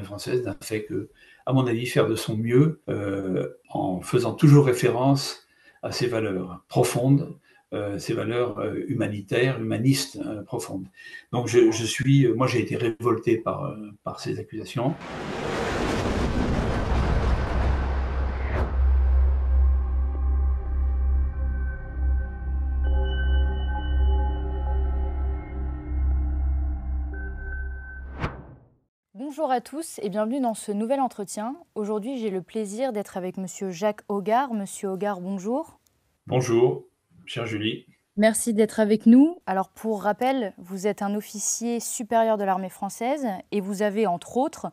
l'armée française n'a fait que, à mon avis, faire de son mieux en faisant toujours référence à ses valeurs profondes, ces valeurs humanitaires, humanistes profondes. Donc moi j'ai été révolté par ces accusations. Bonjour à tous et bienvenue dans ce nouvel entretien. Aujourd'hui, j'ai le plaisir d'être avec Monsieur Jacques Hoggard. Monsieur Hoggard, bonjour. Bonjour, chère Julie. Merci d'être avec nous. Alors, pour rappel, vous êtes un officier supérieur de l'armée française et vous avez, entre autres,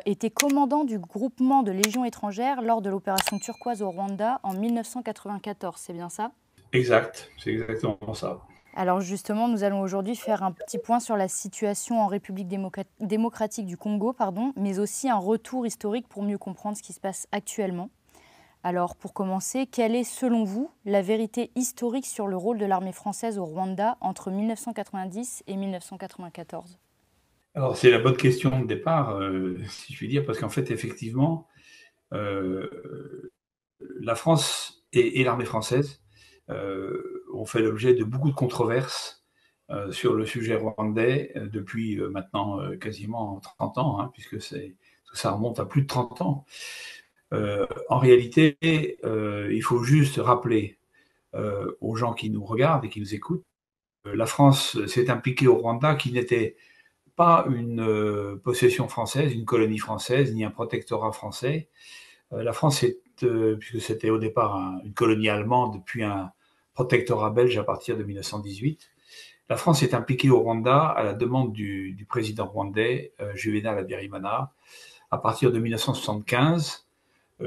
été commandant du groupement de Légion étrangère lors de l'opération turquoise au Rwanda en 1994. C'est bien ça? Exact, c'est exactement ça. Alors justement, nous allons aujourd'hui faire un petit point sur la situation en République démocratique du Congo, mais aussi un retour historique pour mieux comprendre ce qui se passe actuellement. Alors pour commencer, quelle est selon vous la vérité historique sur le rôle de l'armée française au Rwanda entre 1990 et 1994 ? Alors c'est la bonne question de départ, si je puis dire, parce qu'en fait effectivement, la France et l'armée française ont fait l'objet de beaucoup de controverses sur le sujet rwandais depuis maintenant quasiment 30 ans, hein, puisque ça remonte à plus de 30 ans. En réalité, il faut juste rappeler aux gens qui nous regardent et qui nous écoutent, la France s'est impliquée au Rwanda qui n'était pas une possession française, une colonie française, ni un protectorat français. La France, puisque c'était au départ une colonie allemande, puis un protectorat belge à partir de 1918, la France est impliquée au Rwanda à la demande du président rwandais, Juvénal Habyarimana, à partir de 1975,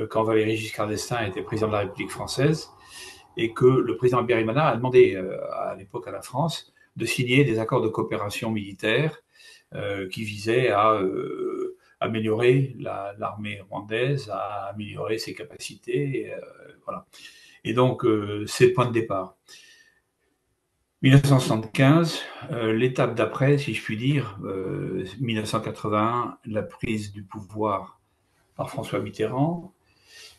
quand Valéry Giscard d'Estaing était président de la République française, et que le président Habyarimana a demandé à l'époque à la France de signer des accords de coopération militaire qui visaient à améliorer l'armée rwandaise, à améliorer ses capacités, voilà. Et donc c'est le point de départ. 1975, l'étape d'après, si je puis dire, 1981, la prise du pouvoir par François Mitterrand.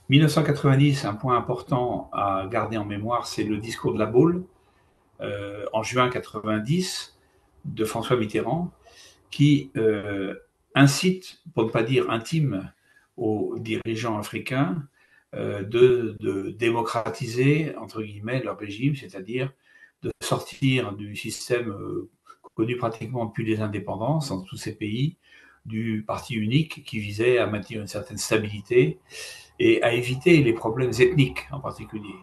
1990, un point important à garder en mémoire, c'est le discours de La Baule, en juin 90, de François Mitterrand, qui incite, pour ne pas dire intime, aux dirigeants africains de démocratiser, entre guillemets, leur régime, c'est-à-dire de sortir du système connu pratiquement depuis les indépendances dans tous ces pays, du parti unique qui visait à maintenir une certaine stabilité et à éviter les problèmes ethniques en particulier,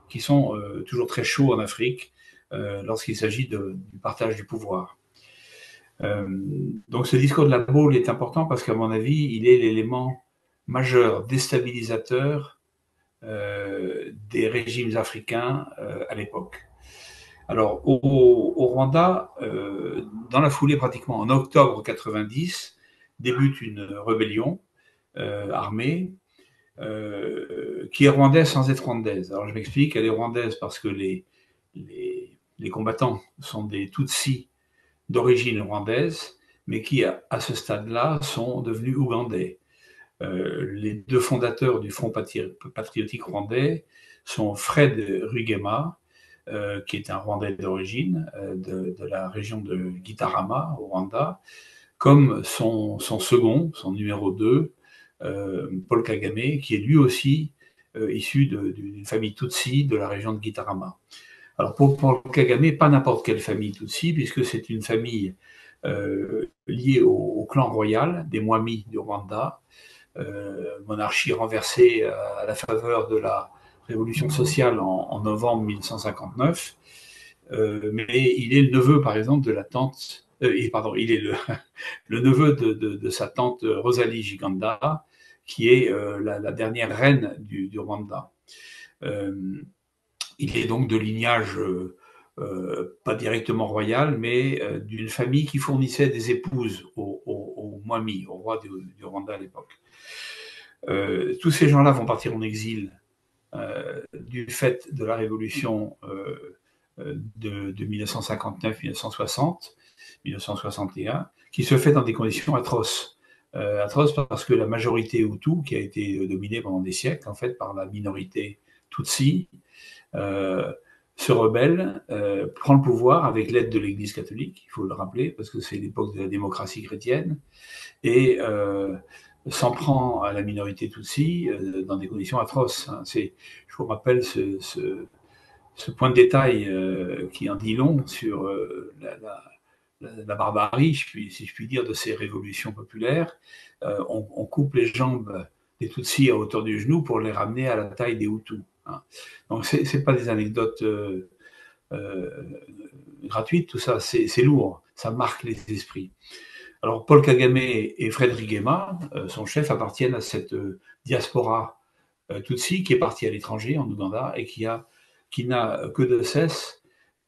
qui sont toujours très chauds en Afrique lorsqu'il s'agit du partage du pouvoir. Donc ce discours de La Baule est important parce qu'à mon avis, il est l'élément majeur déstabilisateur des régimes africains à l'époque. Alors au Rwanda, dans la foulée pratiquement en octobre 90, débute une rébellion armée qui est rwandaise sans être rwandaise. Alors je m'explique, elle est rwandaise parce que les combattants sont des Tutsis d'origine rwandaise, mais qui, à ce stade-là, sont devenus ougandais. Les deux fondateurs du Front patriotique rwandais sont Fred Rwigema, qui est un Rwandais d'origine, de la région de Gitarama, au Rwanda, comme son second, son numéro 2, Paul Kagame, qui est lui aussi issu d'une famille Tutsi de la région de Gitarama. Alors pour Paul Kagame, pas n'importe quelle famille Tutsi, puisque c'est une famille liée au clan royal des Mwami du Rwanda, monarchie renversée à la faveur de la révolution sociale en novembre 1959. Mais il est le neveu, par exemple, de la tante, il est le neveu de sa tante Rosalie Giganda, qui est la dernière reine du Rwanda. Il est donc de lignage pas directement royal, mais d'une famille qui fournissait des épouses au Mwami, au roi du Rwanda à l'époque. Tous ces gens-là vont partir en exil du fait de la révolution de 1959, 1960, 1961, qui se fait dans des conditions atroces. atroce parce que la majorité Hutu, qui a été dominée pendant des siècles en fait par la minorité Tutsi, se rebelle, prend le pouvoir avec l'aide de l'Église catholique, il faut le rappeler, parce que c'est l'époque de la démocratie chrétienne, et s'en prend à la minorité Tutsi dans des conditions atroces. Hein. Je vous rappelle ce point de détail qui en dit long sur la barbarie, si je puis dire, de ces révolutions populaires. On coupe les jambes des Tutsis à hauteur du genou pour les ramener à la taille des Hutus. Hein. Donc c'est pas des anecdotes gratuites, tout ça, c'est lourd, ça marque les esprits. Alors Paul Kagame et Fred Riguema, son chef, appartiennent à cette diaspora Tutsi qui est partie à l'étranger, en Ouganda, et qui n'a que de cesse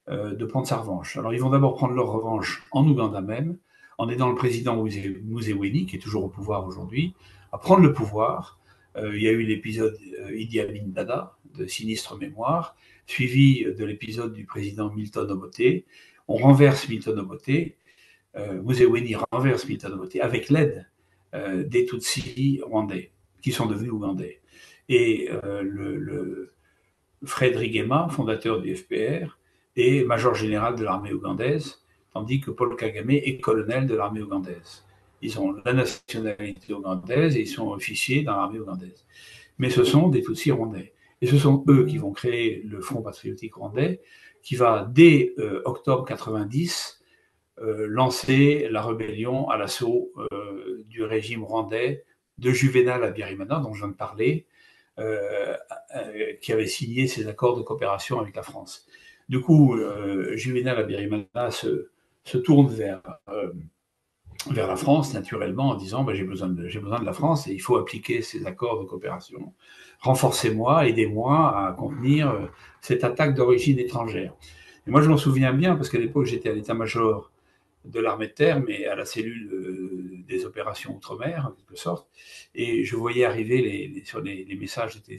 de prendre sa revanche. Alors ils vont d'abord prendre leur revanche en Ouganda même, en aidant le président Museveni, qui est toujours au pouvoir aujourd'hui, à prendre le pouvoir. Il y a eu l'épisode Idi Amin Dada, de sinistre mémoire, suivi de l'épisode du président Milton Obote. On renverse Milton Obote, Museveni renverse Milton Obote avec l'aide des Tutsis rwandais, qui sont devenus ougandais. Et le Fred Riguema, fondateur du FPR, est major général de l'armée ougandaise, tandis que Paul Kagame est colonel de l'armée ougandaise. Ils ont la nationalité ougandaise et ils sont officiers dans l'armée ougandaise. Mais ce sont des Tutsis rwandais. Et ce sont eux qui vont créer le Front patriotique rwandais, qui va, dès octobre 90, lancer la rébellion à l'assaut du régime rwandais de Juvenal Habyarimana, dont je viens de parler, qui avait signé ces accords de coopération avec la France. Du coup, Juvenal Habyarimana se tourne vers la France, naturellement, en disant j'ai besoin de la France et il faut appliquer ces accords de coopération. Renforcez-moi, aidez-moi à contenir cette attaque d'origine étrangère. Et moi, je m'en souviens bien, parce qu'à l'époque, j'étais à l'état-major de l'armée de terre, mais à la cellule des opérations outre-mer, en quelque sorte, et je voyais arriver sur les messages des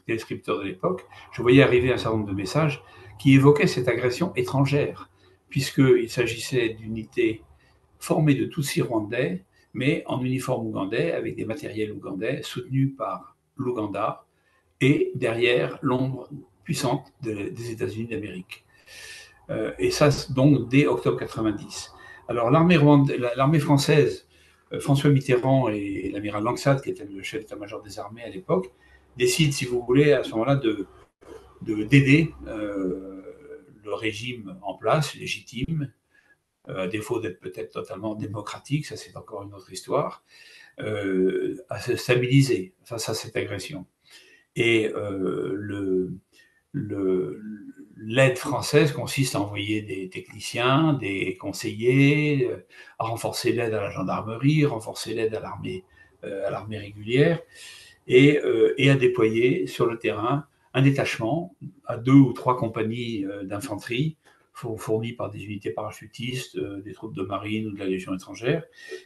téléscripteurs de l'époque, je voyais arriver un certain nombre de messages qui évoquaient cette agression étrangère, puisqu'il s'agissait d'unités formées de Tutsis rwandais, mais en uniforme ougandais, avec des matériels ougandais, soutenus par l'Ouganda, et derrière l'ombre puissante des États-Unis d'Amérique. Et ça, donc, dès octobre 90. Alors, l'armée française, François Mitterrand et l'amiral Langsat, qui était le chef d'état-major des armées à l'époque, décident, si vous voulez, à ce moment-là, d'aider le régime en place, légitime, à défaut d'être peut-être totalement démocratique, ça c'est encore une autre histoire, à se stabiliser face à cette agression. Et l'aide française consiste à envoyer des techniciens, des conseillers, à renforcer l'aide à la gendarmerie, renforcer l'aide à l'armée régulière, et à déployer sur le terrain un détachement à 2 ou 3 compagnies d'infanterie fournies par des unités parachutistes, des troupes de marine ou de la Légion étrangère,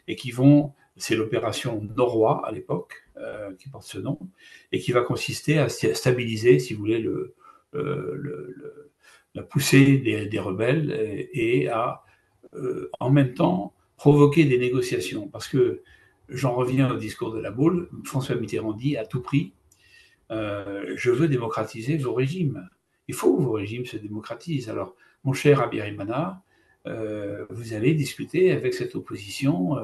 et qui vont, c'est l'opération Norrois à l'époque, qui porte ce nom, et qui va consister à stabiliser, si vous voulez, la poussée des rebelles et à, en même temps, provoquer des négociations. Parce que, j'en reviens au discours de la Baule, François Mitterrand dit à tout prix, je veux démocratiser vos régimes. Il faut que vos régimes se démocratisent. Alors, mon cher Habyarimana, vous allez discuter avec cette opposition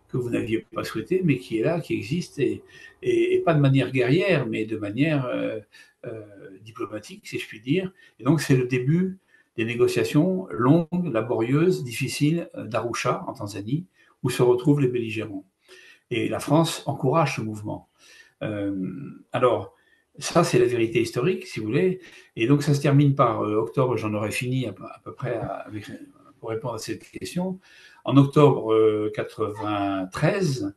que vous n'aviez pas souhaitée, mais qui est là, qui existe, et pas de manière guerrière, mais de manière diplomatique, si je puis dire. Et donc, c'est le début des négociations longues, laborieuses, difficiles d'Arusha, en Tanzanie, où se retrouvent les belligérants. Et la France encourage ce mouvement. Alors, ça, c'est la vérité historique, si vous voulez. Et donc, ça se termine par octobre, j'en aurais fini à peu près pour répondre à cette question. En octobre 93,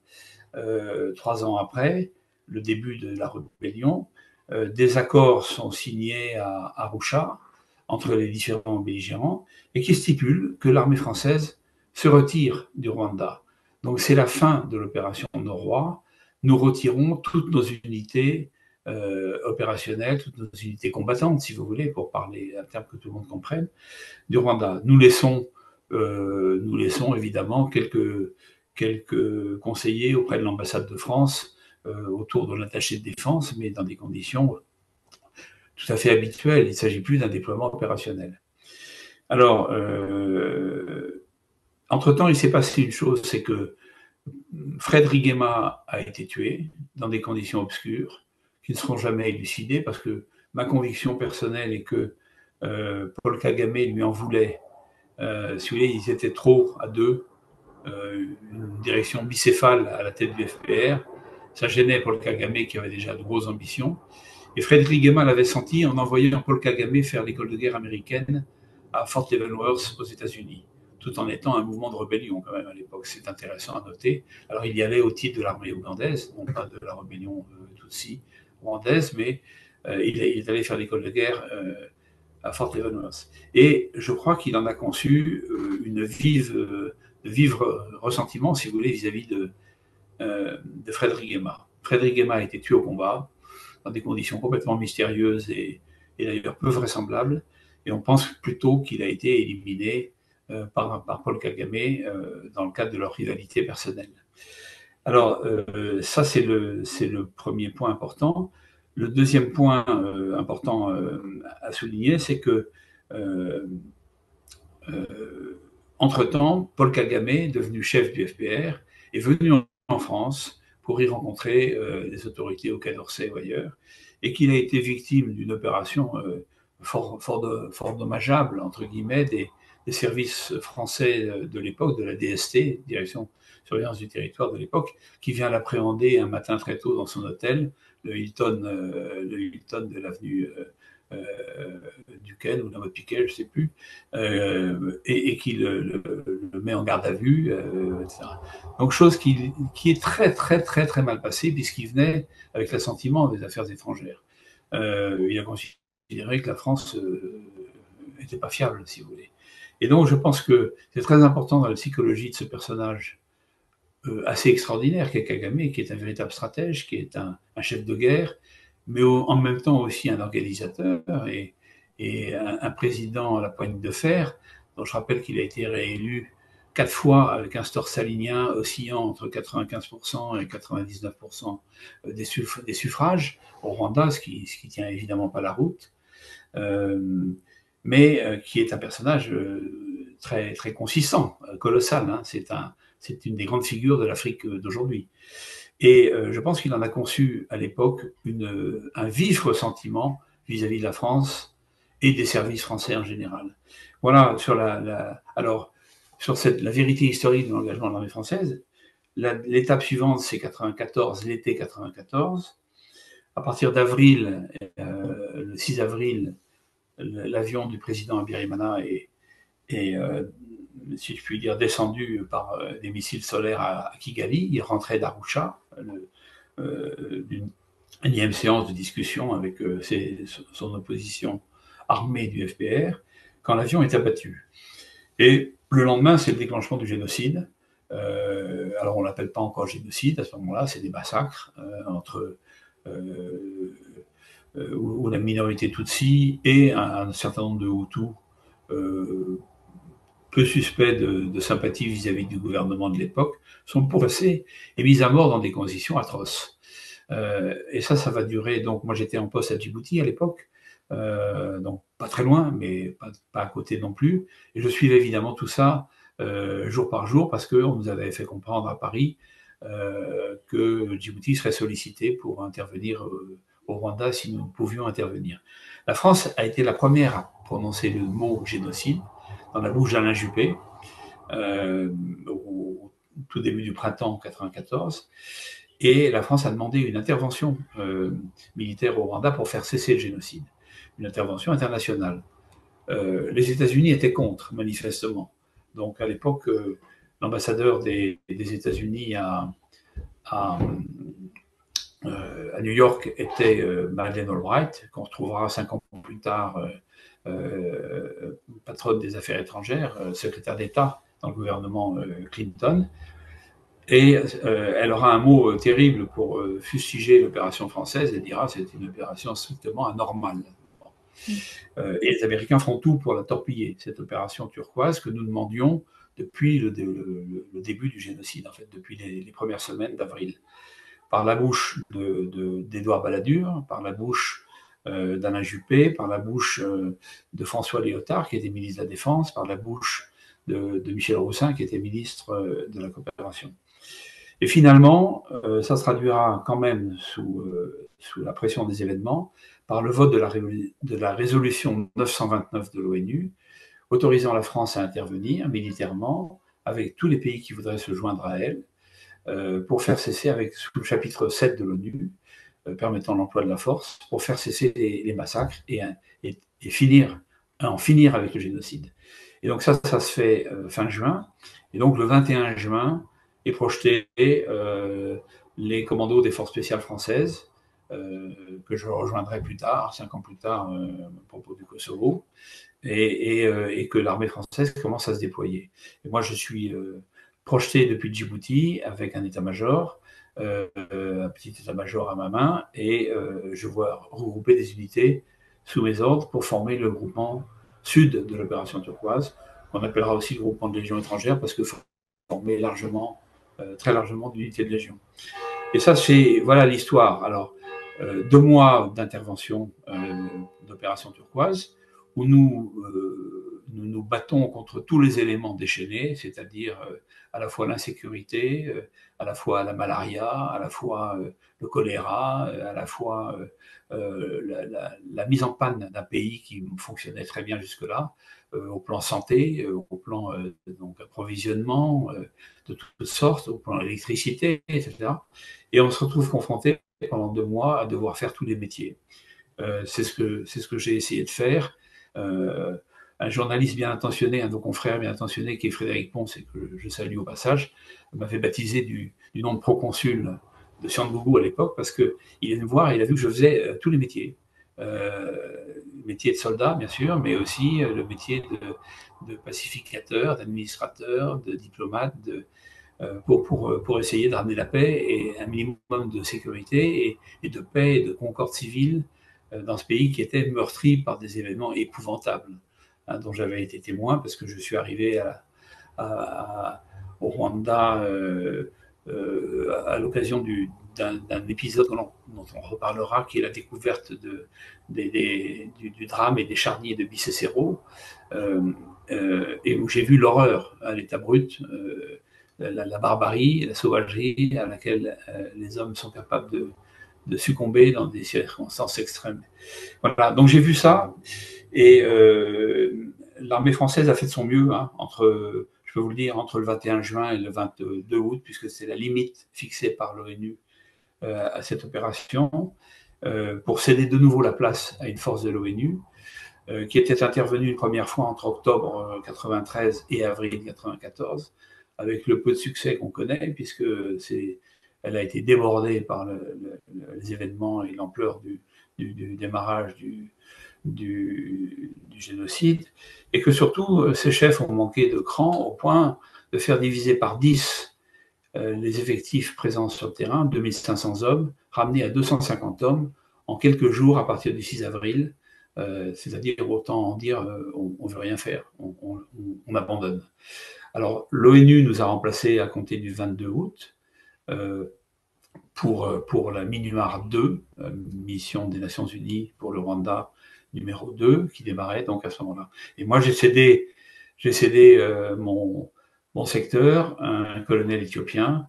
3 ans après le début de la rébellion, des accords sont signés à Arusha entre les différents belligérants et qui stipulent que l'armée française se retire du Rwanda. Donc, c'est la fin de l'opération Norrois. Nous retirons toutes nos unités opérationnelles, toutes nos unités combattantes, si vous voulez, pour parler un terme que tout le monde comprenne, du Rwanda. Nous laissons évidemment quelques quelques conseillers auprès de l'ambassade de France autour de l'attaché de défense, mais dans des conditions tout à fait habituelles. Il ne s'agit plus d'un déploiement opérationnel. Alors, entre-temps, il s'est passé une chose, c'est que Fred Riguema a été tué dans des conditions obscures qui ne seront jamais élucidées, parce que ma conviction personnelle est que Paul Kagame lui en voulait. Si vous voulez, ils étaient trop à deux, une direction bicéphale à la tête du FPR. Ça gênait Paul Kagame qui avait déjà de grosses ambitions. Et Fred Riguema l'avait senti en envoyant Paul Kagame faire l'école de guerre américaine à Fort Leavenworth aux États-Unis, tout en étant un mouvement de rébellion quand même à l'époque. C'est intéressant à noter. Alors il y allait au titre de l'armée ougandaise, non pas de la rébellion Tutsi rwandaise, mais il est allé faire l'école de guerre à Fort Leavenworth. Et je crois qu'il en a conçu une vive ressentiment, si vous voulez, vis-à-vis de Fred Riguema. Fred Riguema a été tué au combat dans des conditions complètement mystérieuses et d'ailleurs peu vraisemblables. Et on pense plutôt qu'il a été éliminé par Paul Kagame dans le cadre de leur rivalité personnelle. Alors, ça, c'est le premier point important. Le deuxième point important à souligner, c'est que, entre-temps, Paul Kagame, devenu chef du FPR, est venu en France pour y rencontrer les autorités au Quai d'Orsay ou ailleurs, et qu'il a été victime d'une opération fort dommageable, entre guillemets, des services français de l'époque, de la DST, Direction Surveillance du Territoire de l'époque, qui vient l'appréhender un matin très tôt dans son hôtel, le Hilton de l'avenue Duquesne ou la mode Piquet, je ne sais plus, et qui le met en garde à vue, etc. Donc, chose qui est très mal passée, puisqu'il venait avec l'assentiment des affaires étrangères. Il a considéré que la France n'était pas fiable, si vous voulez. Et donc, je pense que c'est très important dans la psychologie de ce personnage assez extraordinaire qu'est Kagame, qui est un véritable stratège, qui est un chef de guerre, mais en même temps aussi un organisateur et un président à la poigne de fer. Donc je rappelle qu'il a été réélu 4 fois avec un score salinien oscillant entre 95% et 99% des suffrages au Rwanda, ce qui tient évidemment pas la route, mais qui est un personnage très consistant, colossal. Hein. C'est une des grandes figures de l'Afrique d'aujourd'hui. Et je pense qu'il en a conçu à l'époque un vif ressentiment vis-à-vis de la France et des services français en général. Voilà, sur la vérité historique de l'engagement de l'armée française, l'étape suivante, c'est 94, l'été 94. À partir d'avril, le 6 avril, l'avion du président Abiyarimana est si je puis dire, descendu par des missiles solaires à Kigali. Il rentrait d'Arusha, d'une énième séance de discussion avec son opposition armée du FPR, quand l'avion est abattu. Et le lendemain, c'est le déclenchement du génocide. Alors, on ne l'appelle pas encore génocide, à ce moment-là, c'est des massacres où la minorité Tutsi et un certain nombre de Hutus peu suspects de sympathie vis-à-vis du gouvernement de l'époque, sont pourchassés et mis à mort dans des conditions atroces. Et ça va durer. Donc, moi, j'étais en poste à Djibouti à l'époque, donc pas très loin, mais pas à côté non plus. Et je suivais évidemment tout ça jour par jour, parce qu'on nous avait fait comprendre à Paris que Djibouti serait sollicité pour intervenir au Rwanda si nous pouvions intervenir. La France a été la première à prononcer le mot génocide dans la bouche d'Alain Juppé, au tout début du printemps 94. Et la France a demandé une intervention militaire au Rwanda pour faire cesser le génocide, une intervention internationale. Les États-Unis étaient contre, manifestement. Donc à l'époque, l'ambassadeur des États-Unis à New York était Madeleine Albright, qu'on retrouvera 5 ans plus tard patronne des affaires étrangères, secrétaire d'État dans le gouvernement Clinton. Et elle aura un mot terrible pour fustiger l'opération française. Elle dira que c'est une opération strictement anormale. Et les Américains font tout pour la torpiller, cette opération turquoise que nous demandions depuis le début du génocide, en fait, depuis les premières semaines d'avril. Par la bouche d'Édouard Balladur, par la bouche d'Alain Juppé, par la bouche de François Léotard, qui était ministre de la Défense, par la bouche de Michel Roussin, qui était ministre de la Coopération. Et finalement, ça se traduira quand même sous la pression des événements par le vote de la résolution 929 de l'ONU, autorisant la France à intervenir militairement avec tous les pays qui voudraient se joindre à elle, pour faire cesser, sous le chapitre 7 de l'ONU, permettant l'emploi de la force, pour faire cesser les massacres et en finir avec le génocide. Et donc ça se fait fin juin. Et donc le 21 juin est projeté les commandos des forces spéciales françaises, que je rejoindrai plus tard, 5 ans plus tard, à propos du Kosovo, et que l'armée française commence à se déployer. Et moi, je suis projeté depuis Djibouti avec un état-major, un petit état-major à ma main, et je vois regrouper des unités sous mes ordres pour former le groupement sud de l'opération turquoise, qu'on appellera aussi le groupement de légion étrangère, parce que former très largement d'unités de légion. Et ça, voilà l'histoire. Alors, 2 mois d'intervention d'opération turquoise, où nous battons contre tous les éléments déchaînés, c'est-à-dire à la fois l'insécurité, à la fois la malaria, à la fois le choléra, à la fois la mise en panne d'un pays qui fonctionnait très bien jusque-là, au plan santé, au plan donc approvisionnement de toutes sortes, au plan électricité, etc. Et on se retrouve confronté pendant 2 mois à devoir faire tous les métiers. C'est ce que j'ai essayé de faire. Un journaliste bien intentionné, un de nos confrères bien intentionné, qui est Frédéric Pons, et que je salue au passage, m'avait baptisé du nom de proconsul de Cianbougou à l'époque, parce qu'il est venu me voir et il a vu que je faisais tous les métiers. Le métier de soldat, bien sûr, mais aussi le métier de pacificateur, d'administrateur, de diplomate, pour essayer de ramener la paix et un minimum de sécurité et de paix et de concorde civile dans ce pays qui était meurtri par des événements épouvantables, hein, dont j'avais été témoin, parce que je suis arrivé au Rwanda à l'occasion d'un épisode dont on reparlera, qui est la découverte du drame et des charniers de Bicécéro, et où j'ai vu l'horreur à l'état brut, la barbarie, la sauvagerie à laquelle les hommes sont capables de succomber dans des circonstances extrêmes. Voilà, donc j'ai vu ça, et l'armée française a fait de son mieux, hein, je peux vous le dire, entre le 21 juin et le 22 août, puisque c'est la limite fixée par l'ONU à cette opération, pour céder de nouveau la place à une force de l'ONU, qui était intervenue une première fois entre octobre 1993 et avril 1994, avec le peu de succès qu'on connaît, puisque elle a été débordée par les événements et l'ampleur du démarrage du génocide, et que surtout, ses chefs ont manqué de cran au point de faire diviser par 10 les effectifs présents sur le terrain, 2500 hommes, ramenés à 250 hommes en quelques jours à partir du 6 avril, c'est-à-dire autant dire on ne veut rien faire, on abandonne. Alors, l'ONU nous a remplacés à compter du 22 août pour la MINUMAR 2, mission des Nations Unies pour le Rwanda numéro 2, qui démarrait donc à ce moment-là. Et moi, j'ai cédé mon secteur à un colonel éthiopien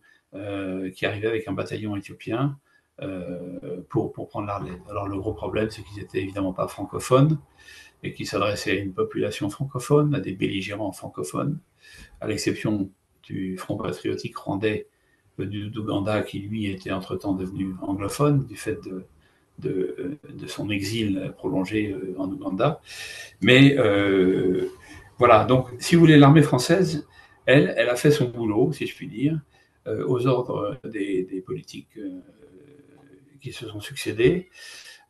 qui arrivait avec un bataillon éthiopien pour prendre la relève. Alors, le gros problème, c'est qu'ils n'étaient évidemment pas francophones et qu'ils s'adressaient à une population francophone, à des belligérants francophones, à l'exception du Front patriotique rwandais venu d'Ouganda, qui lui était entre-temps devenu anglophone du fait de son exil prolongé en Ouganda. Mais voilà, donc si vous voulez, l'armée française, elle a fait son boulot, si je puis dire, aux ordres des politiques qui se sont succédés.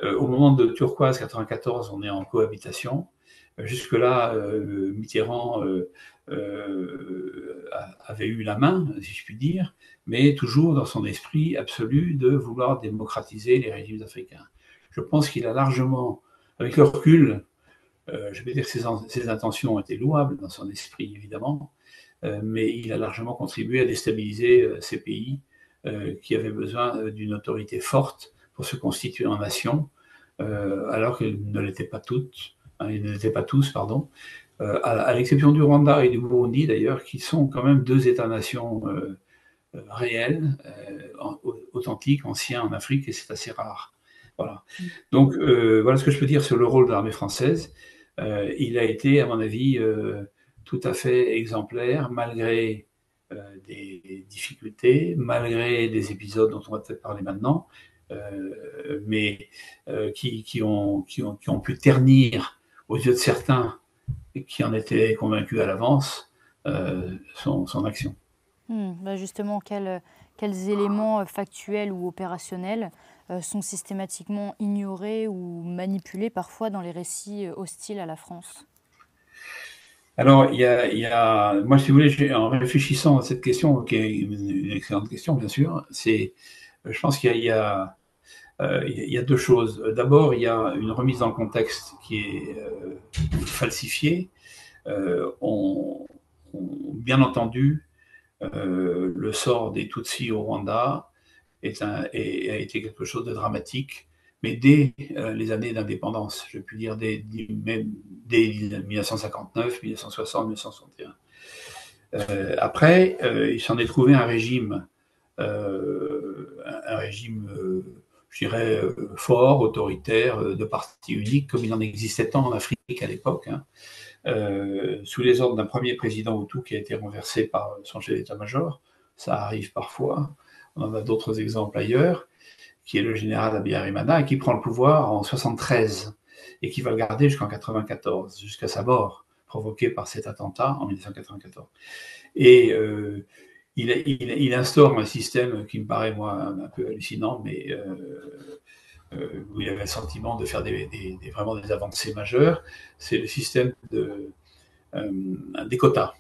Au moment de Turquoise 94, on est en cohabitation. Jusque-là, Mitterrand avait eu la main, si je puis dire, mais toujours dans son esprit absolu de vouloir démocratiser les régimes africains. Je pense qu'il a largement, avec le recul, je vais dire que ses intentions étaient louables dans son esprit, évidemment, mais il a largement contribué à déstabiliser ces pays qui avaient besoin d'une autorité forte pour se constituer en nation, alors qu'ils ne l'étaient pas toutes, hein, ils ne l'étaient pas tous, pardon, à l'exception du Rwanda et du Burundi d'ailleurs, qui sont quand même deux États-nations réels, authentiques, anciens en Afrique, et c'est assez rare. Voilà. Donc voilà ce que je peux dire sur le rôle de l'armée française. Il a été, à mon avis, tout à fait exemplaire, malgré des difficultés, malgré des épisodes dont on va peut-être parler maintenant, mais qui ont pu ternir aux yeux de certains qui en étaient convaincus à l'avance son action. Bah justement, quels éléments factuels ou opérationnels sont systématiquement ignorés ou manipulés parfois dans les récits hostiles à la France? Alors, moi, si vous voulez, en réfléchissant à cette question, qui est une excellente question, bien sûr, je pense qu'il y a deux choses. D'abord, il y a une remise dans le contexte qui est falsifiée. Bien entendu, le sort des Tutsis au Rwanda a été quelque chose de dramatique, mais dès les années d'indépendance, je puis dire même dès 1959, 1960, 1961. Après, il s'en est trouvé un régime, je dirais, fort, autoritaire, de parti unique, comme il en existait tant en Afrique à l'époque, hein, sous les ordres d'un premier président Hutu qui a été renversé par son chef d'état-major. Ça arrive parfois. On en a d'autres exemples ailleurs, qui est le général Habyarimana, qui prend le pouvoir en 1973 et qui va le garder jusqu'en 1994, jusqu'à sa mort, provoquée par cet attentat en 1994. Et il instaure un système qui me paraît, moi, un peu hallucinant, mais où il avait le sentiment de faire vraiment des avancées majeures. C'est le système des quotas.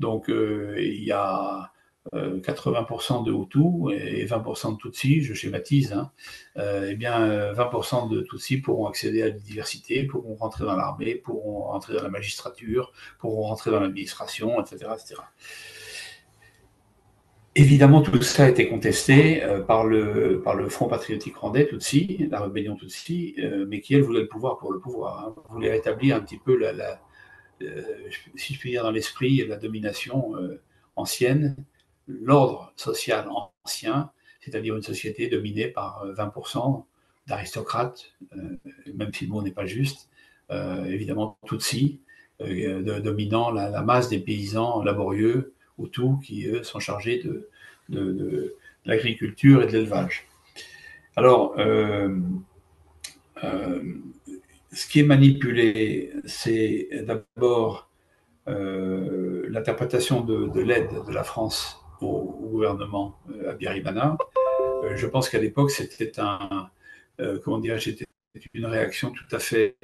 Donc, il y a 80% de Hutus et 20% de Tutsis, je schématise, hein, eh bien 20% de Tutsis pourront accéder à la diversité, pourront rentrer dans l'armée, pourront rentrer dans la magistrature, pourront rentrer dans l'administration, etc., etc. Évidemment, tout ça a été contesté par le Front patriotique rwandais, Tutsi, la rébellion Tutsi, mais qui, elle, voulait le pouvoir pour le pouvoir, hein, voulait rétablir un petit peu si je puis dire, dans l'esprit, la domination ancienne, l'ordre social ancien, c'est-à-dire une société dominée par 20% d'aristocrates, même si le mot n'est pas juste, évidemment Tutsi, dominant la masse des paysans laborieux, Hutus, qui eux sont chargés de l'agriculture et de l'élevage. Alors, ce qui est manipulé, c'est d'abord l'interprétation de l'aide de la France au gouvernement Habyarimana. Je pense qu'à l'époque, c'était comment dirais-je, c'était une réaction tout à fait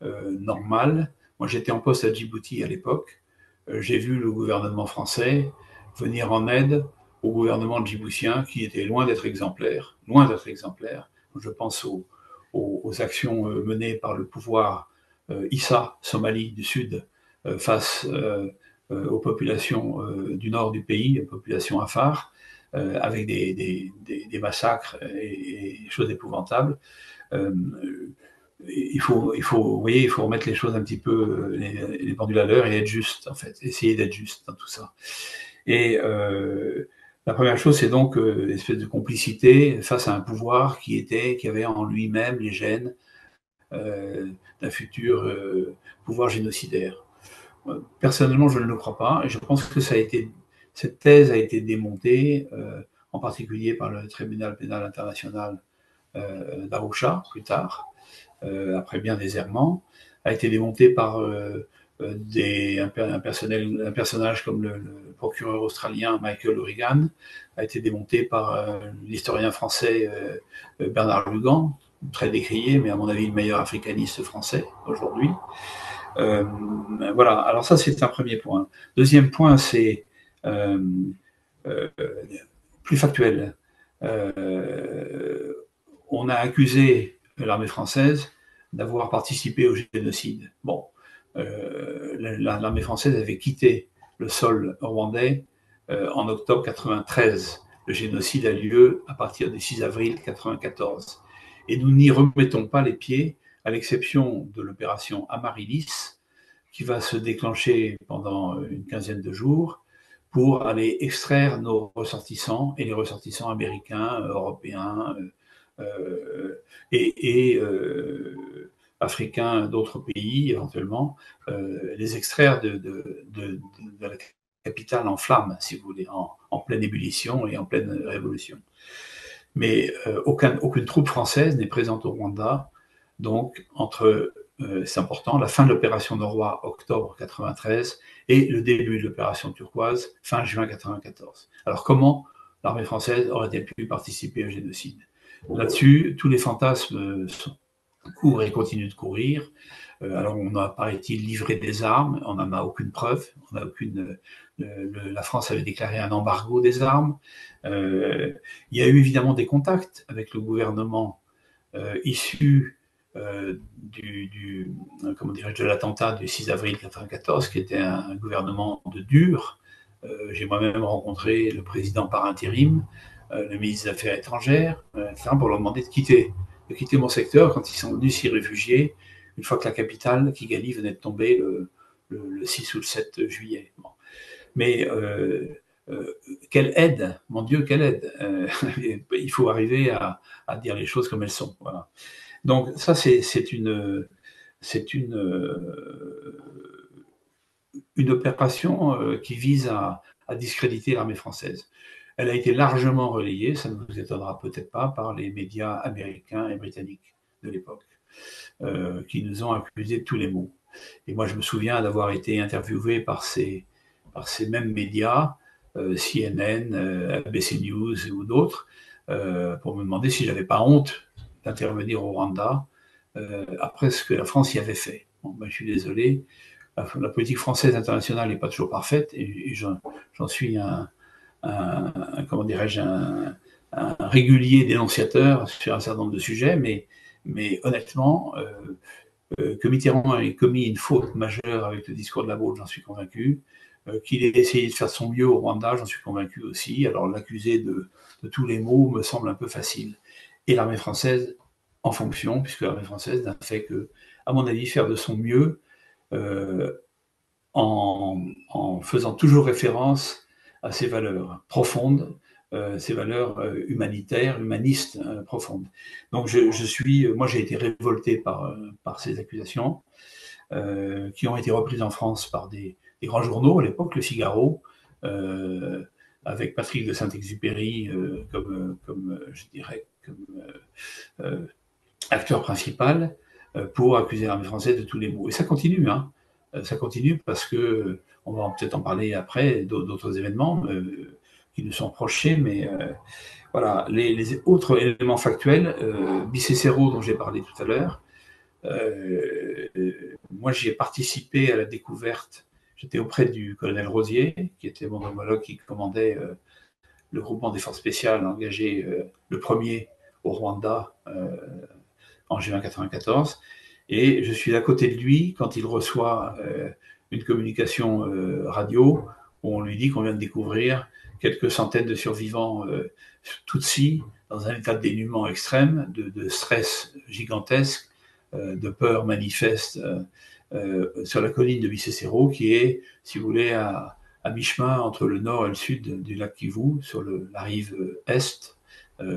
normale. Moi, j'étais en poste à Djibouti à l'époque. J'ai vu le gouvernement français venir en aide au gouvernement djiboutien qui était loin d'être exemplaire, loin d'être exemplaire. Je pense aux actions menées par le pouvoir Issa, Somalie du Sud, face aux populations du nord du pays, aux populations afar, avec des massacres et des choses épouvantables. Vous voyez, il faut remettre les choses un petit peu, les pendules à l'heure et être juste, en fait, essayer d'être juste dans tout ça. Et la première chose, c'est donc une espèce de complicité face à un pouvoir qui avait en lui-même les gènes d'un futur pouvoir génocidaire. Personnellement, je ne le crois pas, et je pense que cette thèse a été démontée, en particulier par le tribunal pénal international d'Arusha, plus tard, après bien des errements, a été démontée par un personnage comme le procureur australien Michael O'Regan, a été démonté par l'historien français Bernard Lugan, très décrié, mais à mon avis le meilleur africaniste français aujourd'hui. Voilà, alors ça c'est un premier point. Deuxième point, c'est plus factuel. On a accusé l'armée française d'avoir participé au génocide. Bon, l'armée française avait quitté le sol rwandais en octobre 93. Le génocide a lieu à partir du 6 avril 94. Et nous n'y remettons pas les pieds, à l'exception de l'opération Amaryllis, qui va se déclencher pendant une quinzaine de jours pour aller extraire nos ressortissants et les ressortissants américains, européens et africains d'autres pays éventuellement, les extraire de la capitale en flammes, si vous voulez, en pleine ébullition et en pleine révolution. Mais aucune troupe française n'est présente au Rwanda, donc entre c'est important, la fin de l'opération Norrois, octobre 93, et le début de l'opération Turquoise, fin juin 94. Alors comment l'armée française aurait-elle pu participer au génocide? Là-dessus, tous les fantasmes courent et continuent de courir. Alors on a, paraît-il, livré des armes, on n'en a aucune preuve, on a aucune... la France avait déclaré un embargo des armes. Il y a eu évidemment des contacts avec le gouvernement issu de l'attentat du 6 avril 1994, qui était un gouvernement de dur. J'ai moi-même rencontré le président par intérim, le ministre des Affaires étrangères, etc., pour leur demander de quitter mon secteur quand ils sont venus s'y réfugier, une fois que la capitale, Kigali, venait de tomber le 6 ou le 7 juillet. Bon. Mais quelle aide, mon Dieu, quelle aide. Il faut arriver à dire les choses comme elles sont. Voilà. Donc ça, c'est une opération qui vise à discréditer l'armée française. Elle a été largement relayée, ça ne vous étonnera peut-être pas, par les médias américains et britanniques de l'époque, qui nous ont accusés de tous les maux. Et moi, je me souviens d'avoir été interviewé par ces mêmes médias, CNN, ABC News ou d'autres, pour me demander si j'avais pas honte d'intervenir au Rwanda après ce que la France y avait fait. Bon, ben, je suis désolé, la politique française internationale n'est pas toujours parfaite, et j'en suis comment dirais-je, un régulier dénonciateur sur un certain nombre de sujets, mais honnêtement, que Mitterrand ait commis une faute majeure avec le discours de la Baule, j'en suis convaincu. Qu'il ait essayé de faire son mieux au Rwanda, j'en suis convaincu aussi. Alors l'accuser de tous les maux me semble un peu facile. Et l'armée française en fonction, puisque l'armée française n'a fait que, à mon avis, faire de son mieux en faisant toujours référence à ses valeurs profondes, ces valeurs humanitaires, humanistes profondes. Donc moi j'ai été révolté par ces accusations qui ont été reprises en France par des grands journaux à l'époque, Le Figaro, avec Patrick de Saint-Exupéry comme acteur principal pour accuser l'armée française de tous les maux. Et ça continue, hein. Ça continue parce que, on va peut-être en parler après, d'autres événements qui nous sont prochés, mais voilà, les autres éléments factuels, Bicécero dont j'ai parlé tout à l'heure, moi j'y ai participé à la découverte, j'étais auprès du colonel Rosier, qui était mon homologue qui commandait le groupement des forces spéciales engagé le premier au Rwanda en juin 1994, et je suis à côté de lui quand il reçoit une communication radio où on lui dit qu'on vient de découvrir quelques centaines de survivants Tutsis dans un état de dénuement extrême, de stress gigantesque, de peur manifeste sur la colline de Bicécero, qui est, si vous voulez, à mi-chemin entre le nord et le sud du lac Kivu, sur la rive est,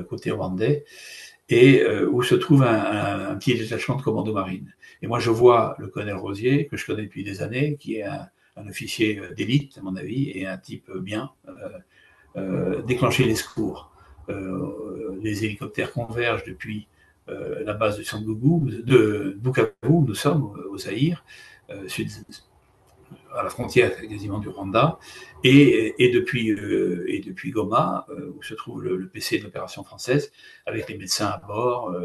côté rwandais, et où se trouve un petit détachement de commando marine. Et moi, je vois le colonel Rosier, que je connais depuis des années, qui est un officier d'élite, à mon avis, et un type bien, déclencher les secours. Les hélicoptères convergent depuis la base de Sangougou, de Bukavu, nous sommes au Zaïre, à la frontière quasiment du Rwanda, et depuis Goma, où se trouve le PC de l'opération française, avec les médecins à bord,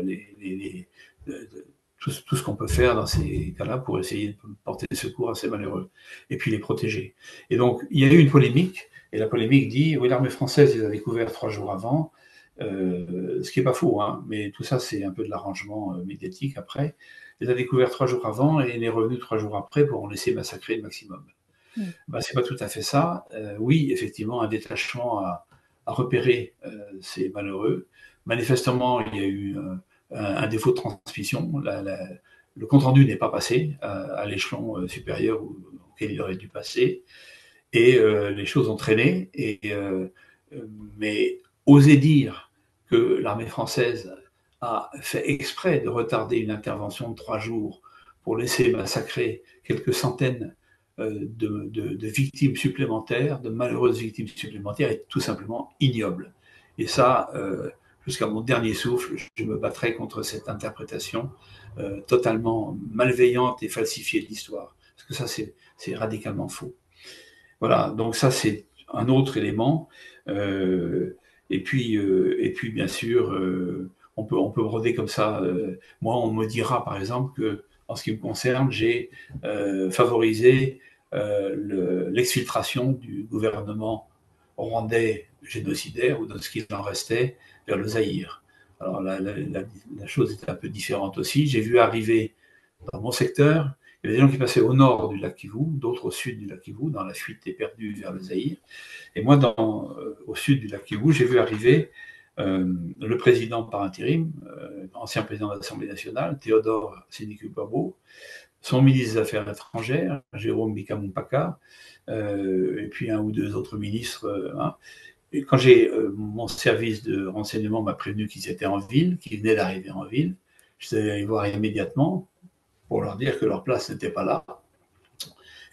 tout ce qu'on peut faire dans ces cas-là pour essayer de porter secours à ces malheureux, et puis les protéger. Et donc, il y a eu une polémique, et la polémique dit, oui, l'armée française les a découverts 3 jours avant, ce qui n'est pas faux, hein, mais tout ça, c'est un peu de l'arrangement médiatique après. Les a découverts 3 jours avant et il est revenu 3 jours après pour en laisser massacrer le maximum. Ben, c'est pas tout à fait ça. Oui, effectivement, un détachement a repéré ces malheureux. Manifestement, il y a eu un défaut de transmission. Le compte-rendu n'est pas passé à l'échelon supérieur auquel il aurait dû passer. Et les choses ont traîné. Mais oser dire que l'armée française a fait exprès de retarder une intervention de 3 jours pour laisser massacrer quelques centaines de victimes supplémentaires, de malheureuses victimes supplémentaires, est tout simplement ignoble. Et ça, jusqu'à mon dernier souffle, je me battrai contre cette interprétation totalement malveillante et falsifiée de l'histoire. Parce que ça, c'est radicalement faux. Voilà, donc ça, c'est un autre élément. Et puis, bien sûr, on peut broder comme ça. Moi, on me dira, par exemple, que, en ce qui me concerne, j'ai favorisé l'exfiltration du gouvernement rwandais génocidaire, ou de ce qu'il en restait, vers le Zaïre. Alors, la chose est un peu différente aussi. J'ai vu arriver dans mon secteur, il y avait des gens qui passaient au nord du lac Kivu, d'autres au sud du lac Kivu, dans la fuite éperdue vers le Zaïre. Et moi, au sud du lac Kivu, j'ai vu arriver le président par intérim, ancien président de l'Assemblée nationale, Théodore Séniku-Babo, son ministre des Affaires étrangères, Jérôme Bikamumpaka, et puis un ou deux autres ministres. Et quand mon service de renseignement m'a prévenu qu'ils étaient en ville, qu'ils venaient d'arriver en ville, je suis allé les voir immédiatement pour leur dire que leur place n'était pas là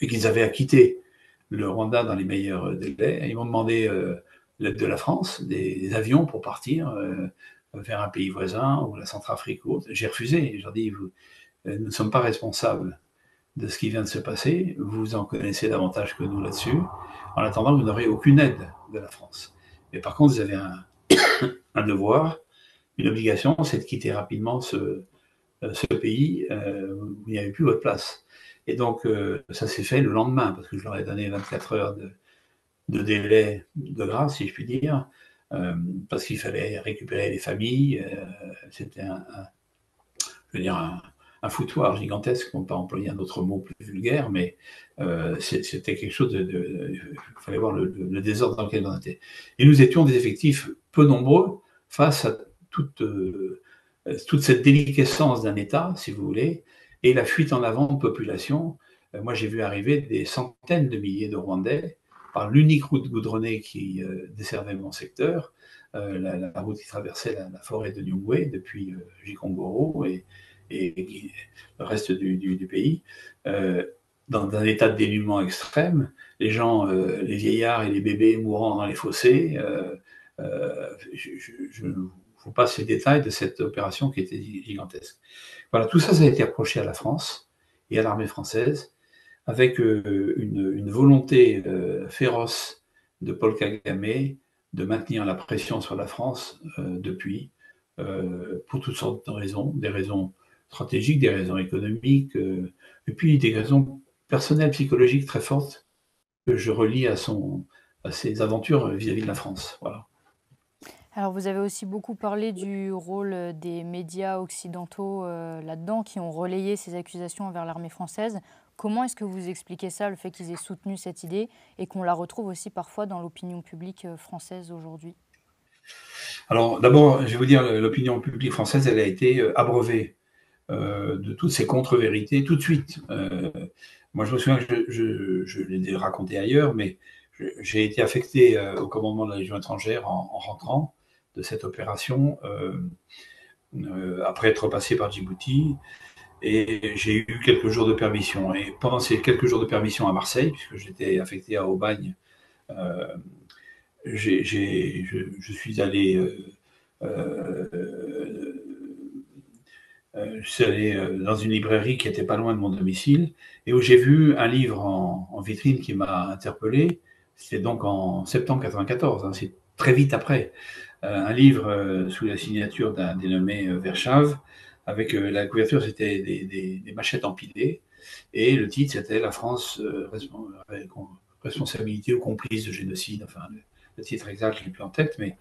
et qu'ils avaient acquitté le Rwanda dans les meilleurs délais. Ils m'ont demandé l'aide de la France, des avions pour partir vers un pays voisin ou la Centrafrique ou autre. J'ai refusé. Je leur ai dit, nous ne sommes pas responsables de ce qui vient de se passer. Vous en connaissez davantage que nous là-dessus. En attendant, vous n'aurez aucune aide de la France. Mais par contre, vous avez un devoir, une obligation, c'est de quitter rapidement ce pays où il n'y avait plus votre place. Et donc, ça s'est fait le lendemain, parce que je leur ai donné 24 heures de délai de grâce, si je puis dire, parce qu'il fallait récupérer les familles. C'était un foutoir gigantesque, on ne peut pas employer un autre mot plus vulgaire, mais c'était quelque chose il fallait voir le désordre dans lequel on était. Et nous étions des effectifs peu nombreux face à toute cette déliquescence d'un État, si vous voulez, et la fuite en avant de population. Moi, j'ai vu arriver des centaines de milliers de Rwandais par l'unique route goudronnée qui desservait mon secteur, la route qui traversait la forêt de Nyungwe depuis Gikongoro et le reste du pays, dans un état de dénuement extrême, les gens, les vieillards et les bébés mourant dans les fossés. Je vous passe les détails de cette opération qui était gigantesque. Voilà, tout ça, ça a été approché à la France et à l'armée française, avec une volonté féroce de Paul Kagame de maintenir la pression sur la France depuis, pour toutes sortes de raisons, des raisons stratégiques, des raisons économiques, et puis des raisons personnelles, psychologiques très fortes que je relie à ses aventures vis-à-vis de la France. Voilà. Alors, vous avez aussi beaucoup parlé du rôle des médias occidentaux là-dedans, qui ont relayé ces accusations envers l'armée française. Comment est-ce que vous expliquez ça, le fait qu'ils aient soutenu cette idée et qu'on la retrouve aussi parfois dans l'opinion publique française aujourd'hui? Alors, d'abord, je vais vous dire, l'opinion publique française, elle a été abreuvée de toutes ces contre-vérités tout de suite. Moi, je me souviens que je l'ai raconté ailleurs, mais j'ai été affecté au commandement de la Légion étrangère en rentrant de cette opération, après être passé par Djibouti, et j'ai eu quelques jours de permission. Et pendant ces quelques jours de permission à Marseille, puisque j'étais affecté à Aubagne, je suis allé je suis allé dans une librairie qui était pas loin de mon domicile et où j'ai vu un livre en vitrine qui m'a interpellé. C'était donc en septembre 94, hein, c'est très vite après. Un livre sous la signature d'un dénommé Verschave, avec la couverture, c'était des machettes empilées, et le titre, c'était La France responsabilité ou complice de génocide. Enfin, le titre exact, je l'ai plus en tête, mais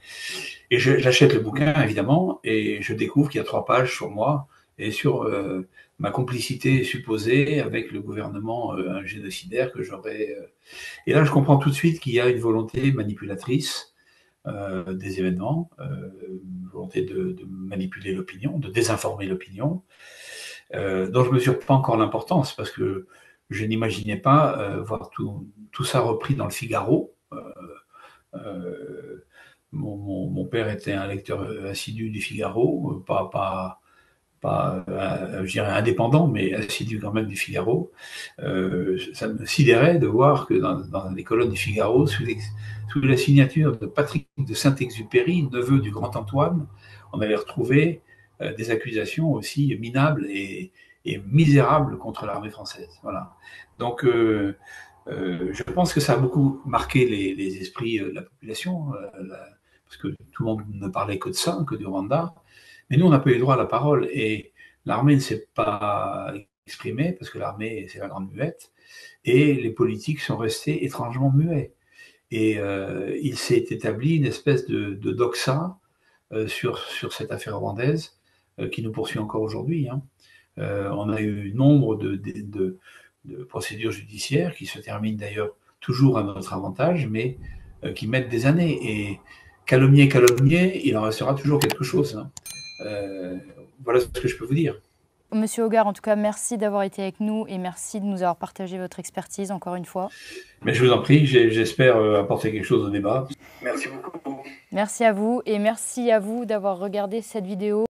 j'achète le bouquin évidemment, et je découvre qu'il y a 3 pages sur moi. et sur ma complicité supposée avec le gouvernement génocidaire que j'aurais. Et là, je comprends tout de suite qu'il y a une volonté manipulatrice des événements, une volonté de manipuler l'opinion, de désinformer l'opinion, dont je ne mesure pas encore l'importance, parce que je n'imaginais pas voir tout ça repris dans le Figaro. Mon père était un lecteur assidu du Figaro, je dirais indépendant, mais assidu quand même du Figaro. Ça me sidérait de voir que dans les colonnes du Figaro, sous la signature de Patrick de Saint-Exupéry, neveu du grand Antoine, on allait retrouver des accusations aussi minables et misérables contre l'armée française. Voilà. Donc, je pense que ça a beaucoup marqué les esprits de la population, parce que tout le monde ne parlait que de ça, que du Rwanda. Mais nous, on n'a pas eu droit à la parole. Et l'armée ne s'est pas exprimée, parce que l'armée, c'est la grande muette. Et les politiques sont restés étrangement muets. Et il s'est établi une espèce de doxa sur cette affaire rwandaise qui nous poursuit encore aujourd'hui. Hein. On a eu nombre de procédures judiciaires qui se terminent d'ailleurs toujours à notre avantage, mais qui mettent des années. Et calomnier, il en restera toujours quelque chose. Hein. Voilà ce que je peux vous dire. Monsieur Hogarth, en tout cas, merci d'avoir été avec nous et merci de nous avoir partagé votre expertise encore une fois. Mais je vous en prie, j'espère apporter quelque chose au débat. Merci beaucoup. Merci à vous et merci à vous d'avoir regardé cette vidéo.